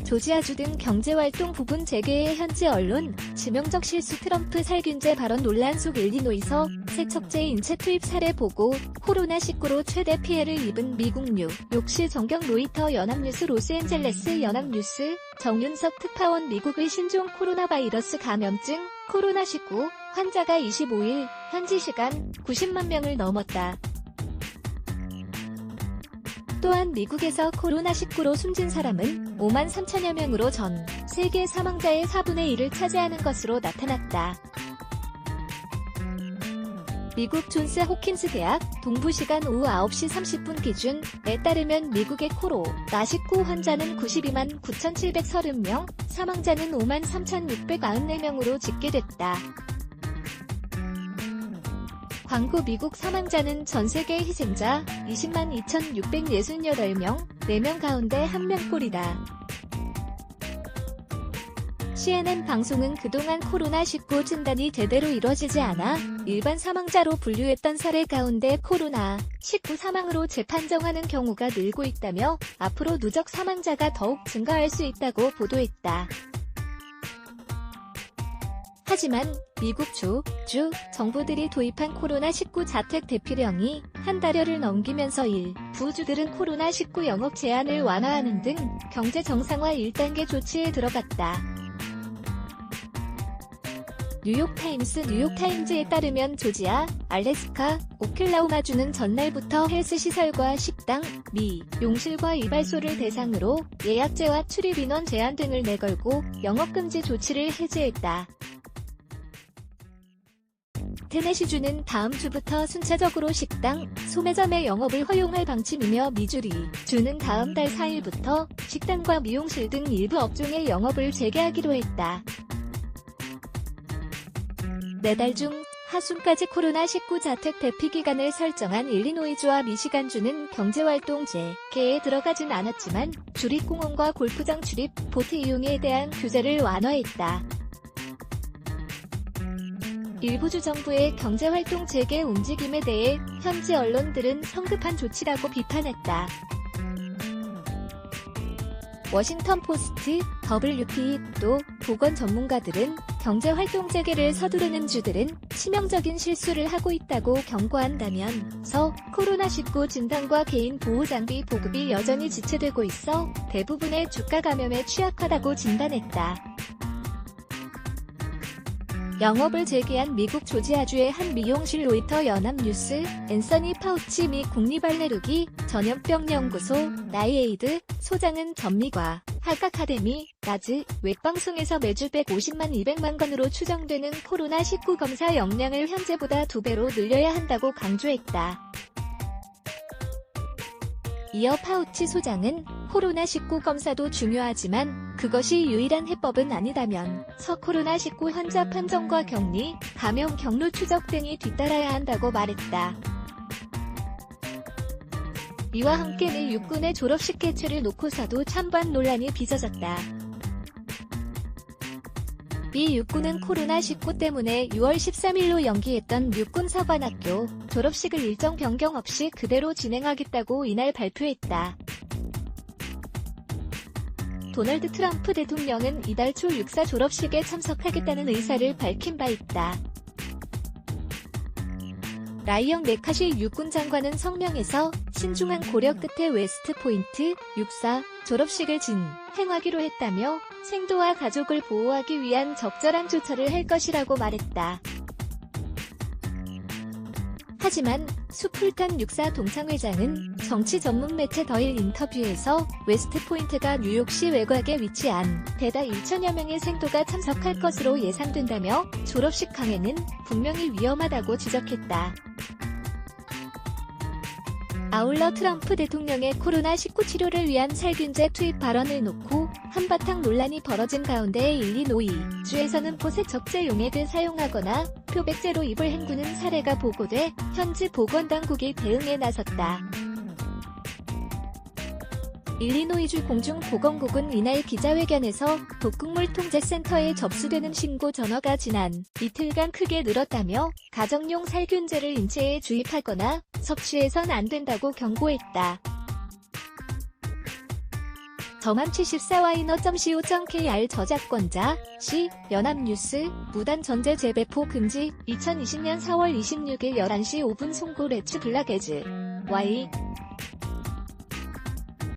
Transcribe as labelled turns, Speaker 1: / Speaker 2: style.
Speaker 1: 조지아주 등 경제활동 부분 재개의 현지 언론, 치명적 실수 트럼프 살균제 발언 논란 속 일리노이서 세척제 인체 투입 사례 보고, 코로나19로 최대 피해를 입은 미국 뉴욕시 정경 로이터 연합뉴스 로스앤젤레스 연합뉴스, 정윤석 특파원 미국의 신종 코로나 바이러스 감염증, 코로나19 환자가 25일 현지 시간 90만 명을 넘었다. 또한 미국에서 코로나19로 숨진 사람은 5만 3천여 명으로 전 세계 사망자의 4분의 1을 차지하는 것으로 나타났다. 미국 존스 호킨스 대학 동부시간 오후 9시 30분 기준에 따르면 미국의 코로나19 환자는 92만 9,730명, 사망자는 5만 3,694명으로 집계됐다. 광고 미국 사망자는 전세계 희생자 20만 2,668명, 4명 가운데 1명꼴이다. CNN 방송은 그동안 코로나19 진단이 제대로 이뤄지지 않아 일반 사망자로 분류했던 사례 가운데 코로나19 사망으로 재판정하는 경우가 늘고 있다며 앞으로 누적 사망자가 더욱 증가할 수 있다고 보도했다. 하지만 미국 주 정부들이 도입한 코로나19 자택 대피령이 한 달여를 넘기면서 일부 주들은 코로나19 영업 제한을 완화하는 등 경제 정상화 1단계 조치에 들어갔다. 뉴욕타임즈에 따르면 조지아, 알래스카, 오클라호마주는 전날부터 헬스시설과 식당, 미용실과 이발소를 대상으로 예약제와 출입인원 제한 등을 내걸고 영업금지 조치를 해제했다. 테네시주는 다음 주부터 순차적으로 식당, 소매점의 영업을 허용할 방침이며 미주리주는 다음 달 4일부터 식당과 미용실 등 일부 업종의 영업을 재개하기로 했다. 내달 중 하순까지 코로나19 자택 대피 기간을 설정한 일리노이주와 미시간주는 경제활동 재개에 들어가진 않았지만 주립공원과 골프장 출입, 보트 이용에 대한 규제를 완화했다. 일부 주 정부의 경제활동 재개 움직임에 대해 현지 언론들은 성급한 조치라고 비판했다. 워싱턴 포스트, WP, 또 보건 전문가들은 경제활동 재개를 서두르는 주들은 치명적인 실수를 하고 있다고 경고한다면서 코로나19 진단과 개인 보호장비 보급이 여전히 지체되고 있어 대부분의 주가 감염에 취약하다고 진단했다. 영업을 재개한 미국 조지아주의 한 미용실 로이터 연합뉴스, 앤서니 파우치 미 국립알레르기 전염병 연구소 나이에이드 소장은 전미과 학 아카데미 라즈 웹방송에서 매주 150만 200만 건으로 추정되는 코로나19 검사 역량을 현재보다 2배로 늘려야 한다고 강조했다. 이어 파우치 소장은 코로나19 검사도 중요하지만 그것이 유일한 해법은 아니다면서 코로나19 환자 판정과 격리, 감염 경로 추적 등이 뒤따라야 한다고 말했다. 이와 함께 미 육군의 졸업식 개최를 놓고서도 찬반 논란이 빚어졌다. 미 육군은 코로나19 때문에 6월 13일로 연기했던 육군사관학교 졸업식을 일정 변경 없이 그대로 진행하겠다고 이날 발표했다. 도널드 트럼프 대통령은 이달 초 육사 졸업식에 참석하겠다는 의사를 밝힌 바 있다. 라이언 메카시 육군 장관은 성명에서 신중한 고려 끝에 웨스트포인트 육사 졸업식을 진행하기로 했다며 생도와 가족을 보호하기 위한 적절한 조처를 할 것이라고 말했다. 하지만 수풀탄 육사 동창회장은 정치 전문 매체 더일 인터뷰에서 웨스트포인트가 뉴욕시 외곽에 위치한 대다 1천여 명의 생도가 참석할 것으로 예상된다며 졸업식 강행은 분명히 위험하다고 지적했다. 아울러 트럼프 대통령의 코로나19 치료를 위한 살균제 투입 발언을 놓고 한바탕 논란이 벌어진 가운데 일리노이주에서는 포세척제 용액을 사용하거나 표백제로 입을 헹구는 사례가 보고돼 현지 보건당국이 대응에 나섰다. 일리노이주 공중보건국은 이날 기자회견에서 독극물통제센터에 접수되는 신고 전화가 지난 이틀간 크게 늘었다며 가정용 살균제를 인체에 주입하거나 섭취해선 안 된다고 경고했다. 더만74y너.co.kr 저작권자 C. 연합뉴스 무단 전제 재배포 금지 2020년 4월 26일 11시 5분 송고 레츠 블라게즈 Y